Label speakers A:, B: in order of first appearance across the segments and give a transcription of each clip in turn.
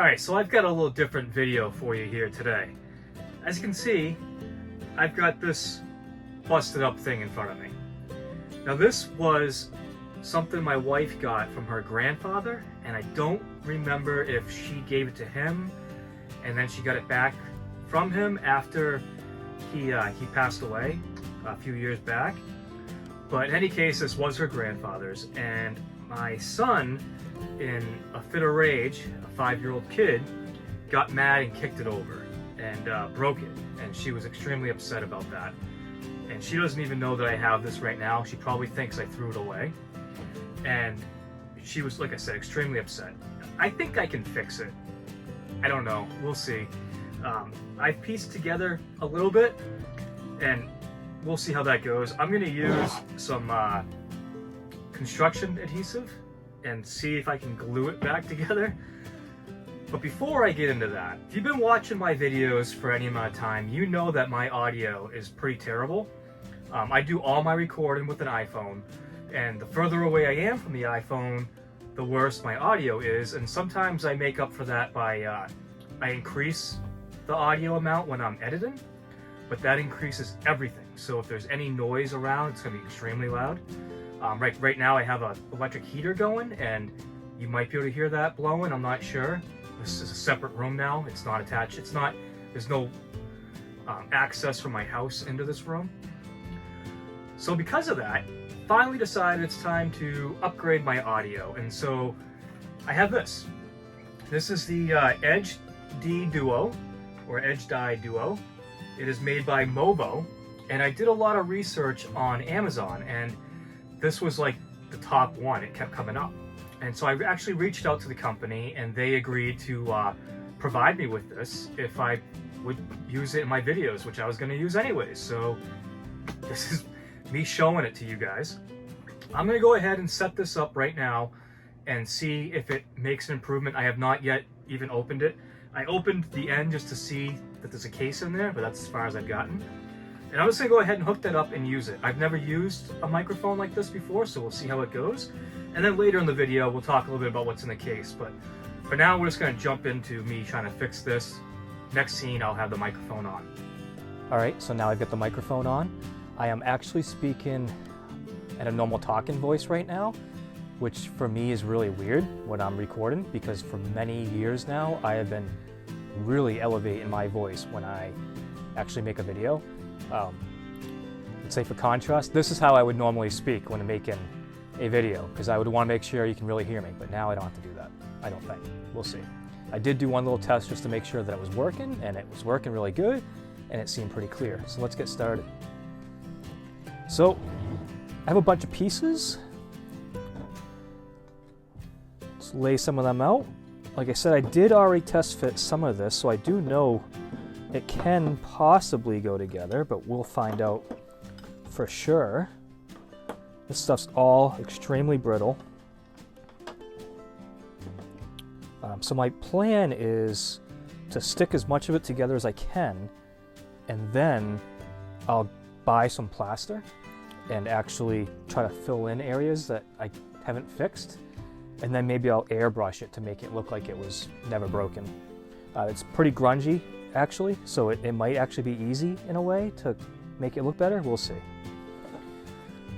A: Alright, so I've got a little different video for you here today. As you can see, I've got this busted up thing in front of me. Now this was something my wife got from her grandfather, and I don't remember if she gave it to him and then she got it back from him after he passed away a few years back. But in any case, this was her grandfather's, and my son, in a fit of rage, a 5-year-old kid, got mad and kicked it over and broke it, and she was extremely upset about that. And she doesn't even know that I have this right now. She probably thinks I threw it away, and she was, like I said, extremely upset. I think I can fix it. I don't know, we'll see. I've pieced together a little bit, and we'll see how that goes. I'm gonna use some construction adhesive and see if I can glue it back together. But before I get into that, if you've been watching my videos for any amount of time, you know that my audio is pretty terrible. I do all my recording with an iPhone, and the further away I am from the iPhone, the worse my audio is. And sometimes I make up for that by I increase the audio amount when I'm editing, but that increases everything. So if there's any noise around, it's gonna be extremely loud. Right now I have an electric heater going, and you might be able to hear that blowing, I'm not sure. This is a separate room now, it's not attached, there's no access from my house into this room. So because of that, finally decided it's time to upgrade my audio, and so I have this. This is the Edge D Duo, or Edge Di Duo. It is made by MOVO, and I did a lot of research on Amazon, and this was like the top one. It kept coming up. And so I actually reached out to the company, and they agreed to provide me with this if I would use it in my videos, which I was gonna use anyways. So this is me showing it to you guys. I'm gonna go ahead and set this up right now and see if it makes an improvement. I have not yet even opened it. I opened the end just to see that there's a case in there, but that's as far as I've gotten. And I'm just gonna go ahead and hook that up and use it. I've never used a microphone like this before, so we'll see how it goes. And then later in the video, we'll talk a little bit about what's in the case. But for now, we're just gonna jump into me trying to fix this. Next scene, I'll have the microphone on. All right, so now I've got the microphone on. I am actually speaking at a normal talking voice right now, which for me is really weird when I'm recording, because for many years now, I have been really elevating my voice when I actually make a video. Let's say for contrast, this is how I would normally speak when I'm making a video, because I would want to make sure you can really hear me, but now I don't have to do that, I don't think. We'll see. I did do one little test just to make sure that it was working, and it was working really good, and it seemed pretty clear. So let's get started. So I have a bunch of pieces. Let's lay some of them out. Like I said, I did already test fit some of this, so I do know it can possibly go together, but we'll find out for sure. This stuff's all extremely brittle. So my plan is to stick as much of it together as I can, and then I'll buy some plaster and actually try to fill in areas that I haven't fixed, and then maybe I'll airbrush it to make it look like it was never broken. It's pretty grungy, actually, so it might actually be easy in a way to make it look better. We'll see.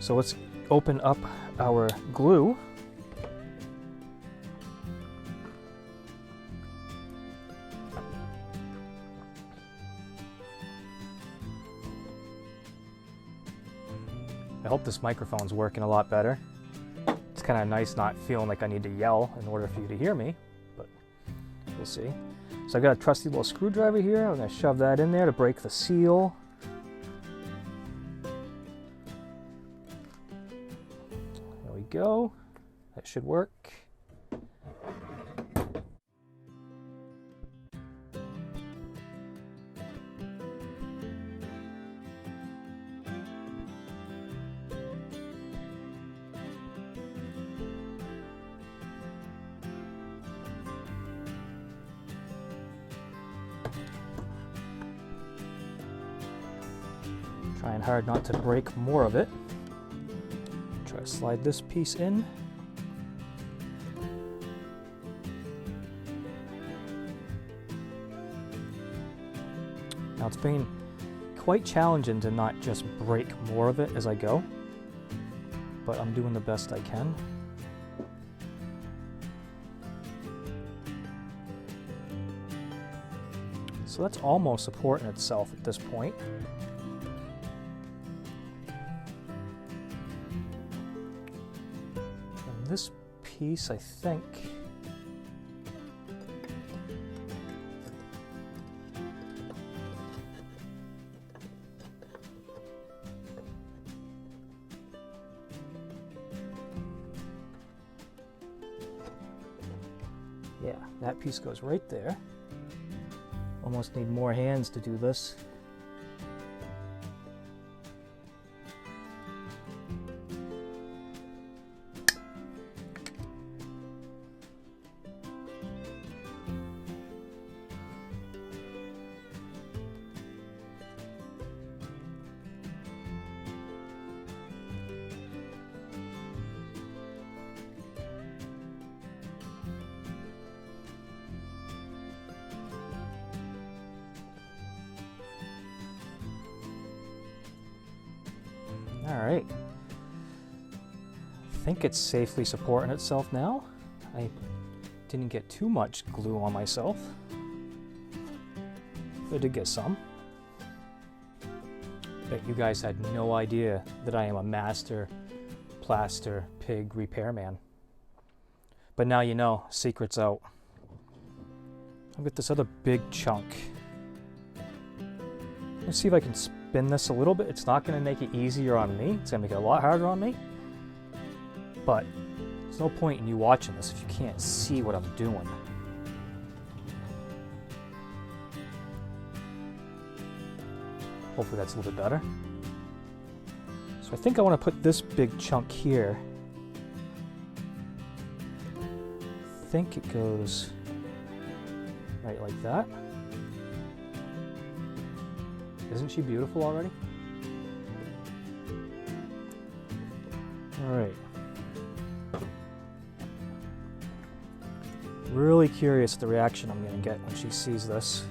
A: So let's open up our glue. I hope this microphone's working a lot better. It's kind of nice not feeling like I need to yell in order for you to hear me, but we'll see. So I've got a trusty little screwdriver here. I'm going to shove that in there to break the seal. There we go. That should work. Trying hard not to break more of it. Try to slide this piece in.
B: Now it's been quite challenging to not just break more of it as I go, but I'm doing the best I can. So that's almost supporting itself at this point. And this piece, I think, yeah, that piece goes right there. Almost need more hands to do this. All right, I think it's safely supporting itself now. I didn't get too much glue on myself. I did get some. Bet you guys had no idea that I am a master plaster pig repairman. But now you know, secret's out. I've got this other big chunk. Let's see if I can spin this a little bit. It's not going to make it easier on me. It's going to make it a lot harder on me. But there's no point in you watching this if you can't see what I'm doing. Hopefully that's a little bit better. So I think I want to put this big chunk here. I think it goes right like that. Isn't she beautiful already? All right. Really curious the reaction I'm going to get when she sees this.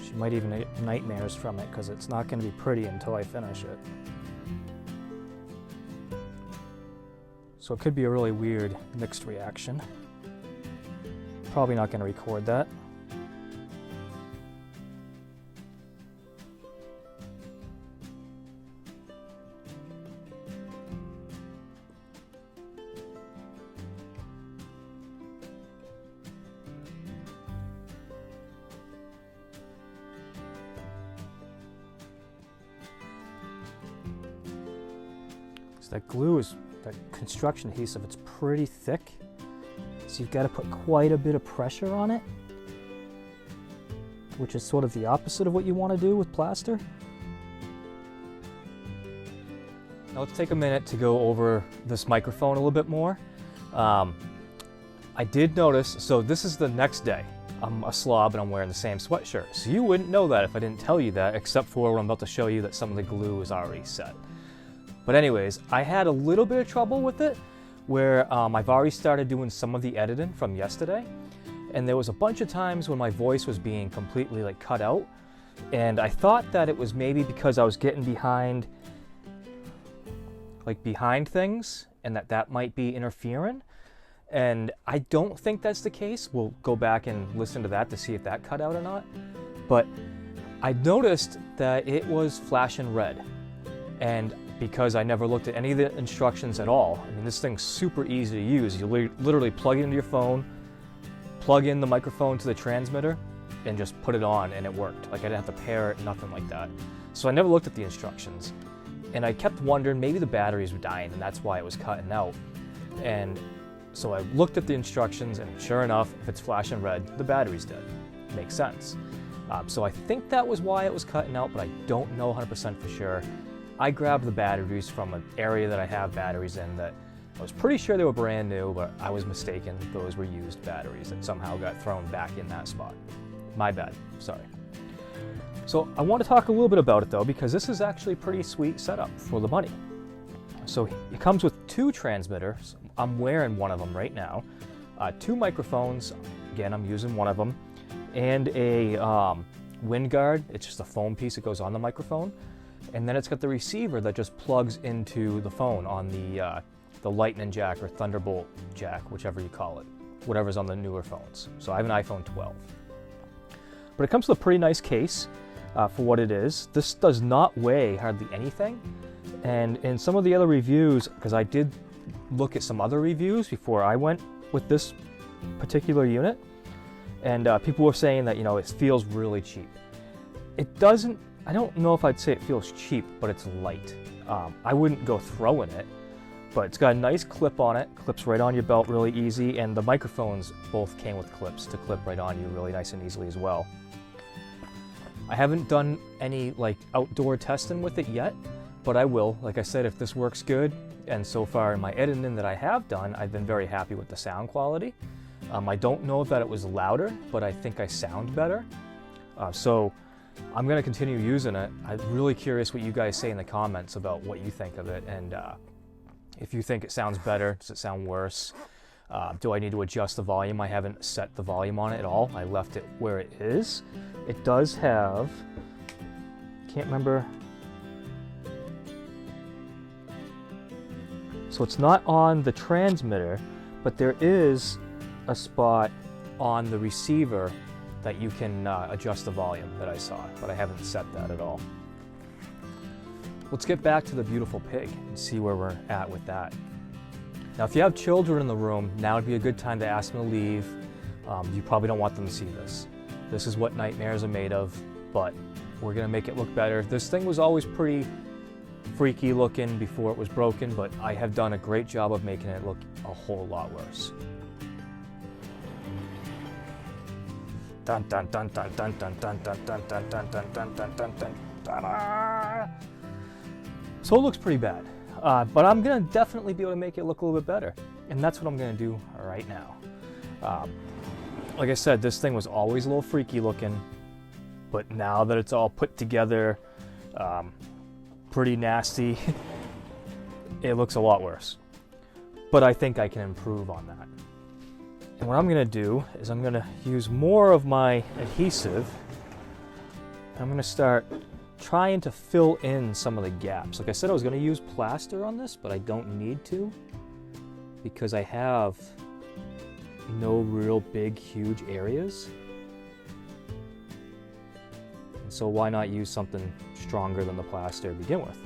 B: She might even get nightmares from it because it's not going to be pretty until I finish it. So it could be a really weird mixed reaction. Probably not going to record that. That glue is, that construction adhesive, it's pretty thick. So you've got to put quite a bit of pressure on it, which is sort of the opposite of what you want to do with plaster. Now let's take a minute to go over this microphone a little bit more. I did notice, so this is the next day. I'm a slob and I'm wearing the same sweatshirt. So you wouldn't know that if I didn't tell you that, except for what I'm about to show you that some of the glue is already set. But anyways, I had a little bit of trouble with it where I've already started doing some of the editing from yesterday. And there was a bunch of times when my voice was being completely like cut out. And I thought that it was maybe because I was getting behind things and that might be interfering. And I don't think that's the case. We'll go back and listen to that to see if that cut out or not. But I noticed that it was flashing red. And because I never looked at any of the instructions at all. I mean, this thing's super easy to use. You literally plug it into your phone, plug in the microphone to the transmitter, and just put it on, and it worked. Like, I didn't have to pair it, nothing like that. So I never looked at the instructions. And I kept wondering, maybe the batteries were dying, and that's why it was cutting out. And so I looked at the instructions, and sure enough, if it's flashing red, the battery's dead. Makes sense. So I think that was why it was cutting out, but I don't know 100% for sure. I grabbed the batteries from an area that I have batteries in that I was pretty sure they were brand new, but I was mistaken. Those were used batteries that somehow got thrown back in that spot. My bad, sorry. So I want to talk a little bit about it though, because this is actually a pretty sweet setup for the money. So it comes with two transmitters. I'm wearing one of them right now. Two microphones, again, I'm using one of them. and a wind guard. It's just a foam piece that goes on the microphone. And then it's got the receiver that just plugs into the phone on the lightning jack or thunderbolt jack, whichever you call it, whatever's on the newer phones. So I have an iPhone 12. But it comes with a pretty nice case for what it is. This does not weigh hardly anything. And in some of the other reviews, because I did look at some other reviews before I went with this particular unit, and people were saying that, you know, it feels really cheap. It doesn't, I don't know if I'd say it feels cheap, but it's light. I wouldn't go throwing it, but it's got a nice clip on it, clips right on your belt really easy, and the microphones both came with clips to clip right on you really nice and easily as well. I haven't done any like outdoor testing with it yet, but I will. Like I said, if this works good, and so far in my editing that I have done, I've been very happy with the sound quality. I don't know if that it was louder, but I think I sound better. So I'm going to continue using it. I'm really curious what you guys say in the comments about what you think of it, and if you think it sounds better, does it sound worse? Do I need to adjust the volume? I haven't set the volume on it at all. I left it where it is. It does have, can't remember. So it's not on the transmitter, but there is a spot on the receiver that you can adjust the volume that I saw, but I haven't set that at all. Let's get back to the beautiful pig and see where we're at with that. Now, if you have children in the room, now would be a good time to ask them to leave. You probably don't want them to see this. This is what nightmares are made of, but we're gonna make it look better. This thing was always pretty freaky looking before it was broken, but I have done a great job of making it look a whole lot worse. Dun dun dun dun dun dun dun dun dun dun dun dun dun dun dun dun dun. So it looks pretty bad, but I'm gonna definitely be able to make it look a little bit better, and that's what I'm gonna do right now. Like I said, this thing was always a little freaky looking, but now that it's all put together, pretty nasty, it looks a lot worse. But I think I can improve on that. And what I'm gonna do is I'm gonna use more of my adhesive. I'm gonna start trying to fill in some of the gaps. Like I said, I was gonna use plaster on this, but I don't need to because I have no real big, huge areas. And so why not use something stronger than the plaster to begin with?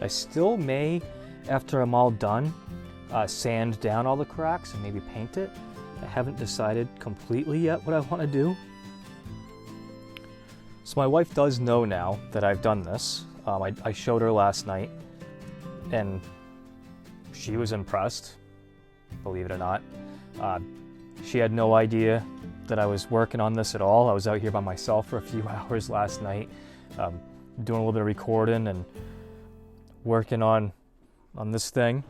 B: I still may, after I'm all done, sand down all the cracks and maybe paint it. I haven't decided completely yet what I want to do. So my wife does know now that I've done this. I showed her last night and she was impressed, believe it or not. She had no idea that I was working on this at all. I was out here by myself for a few hours last night, doing a little bit of recording and working on this thing.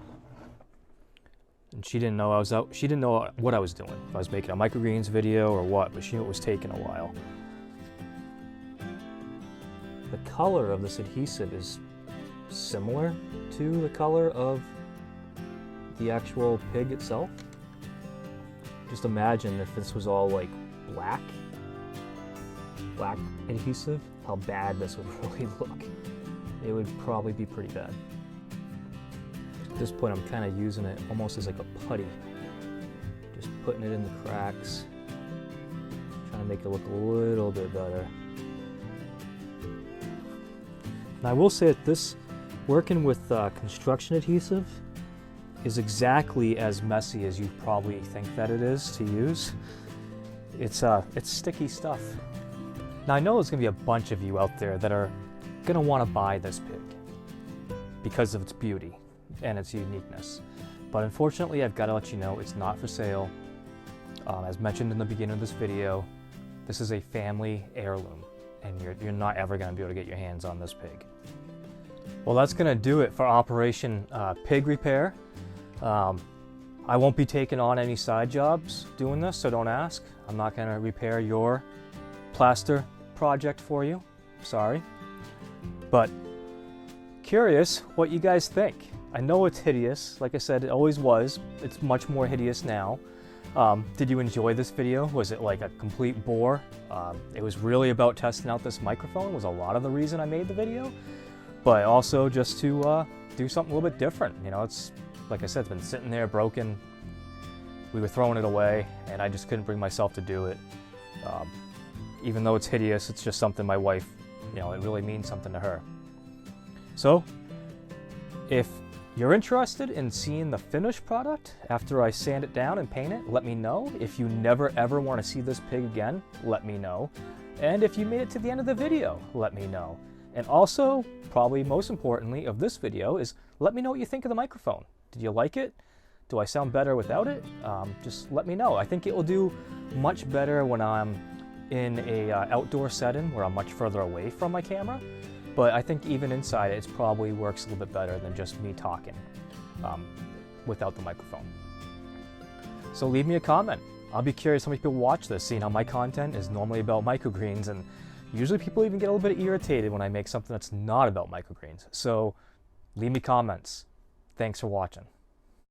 B: And she didn't know I was out. She didn't know what I was doing. If I was making a microgreens video or what, but she knew it was taking a while. The color of this adhesive is similar to the color of the actual pig itself. Just imagine if this was all like black adhesive, how bad this would really look. It would probably be pretty bad. At this point, I'm kind of using it almost as like a putty. Just putting it in the cracks, trying to make it look a little bit better. And I will say that this, working with construction adhesive, is exactly as messy as you probably think that it is to use. It's sticky stuff. Now I know there's gonna be a bunch of you out there that are gonna want to buy this pig because of its beauty and its uniqueness. But unfortunately, I've got to let you know it's not for sale. As mentioned in the beginning of this video, this is a family heirloom, and you're not ever gonna be able to get your hands on this pig. Well, that's gonna do it for Operation Pig Repair. I won't be taking on any side jobs doing this, so don't ask. I'm not gonna repair your plaster project for you, sorry. But curious what you guys think. I know it's hideous, like I said, it always was. It's much more hideous now. Did you enjoy this video? Was it like a complete bore? It was really about testing out this microphone, was a lot of the reason I made the video, but also just to do something a little bit different. You know, it's, like I said, it's been sitting there broken. We were throwing it away, and I just couldn't bring myself to do it. Even though it's hideous, it's just something my wife, you know, it really means something to her. So, if you're interested in seeing the finished product after I sand it down and paint it, let me know. If you never ever want to see this pig again, let me know. And if you made it to the end of the video, let me know. And also, probably most importantly of this video is let me know what you think of the microphone. Did you like it? Do I sound better without it? Just let me know. I think it will do much better when I'm in a outdoor setting where I'm much further away from my camera. But I think even inside it probably works a little bit better than just me talking without the microphone. So leave me a comment. I'll be curious how many people watch this, seeing how my content is normally about microgreens, and usually people even get a little bit irritated when I make something that's not about microgreens. So leave me comments. Thanks for watching.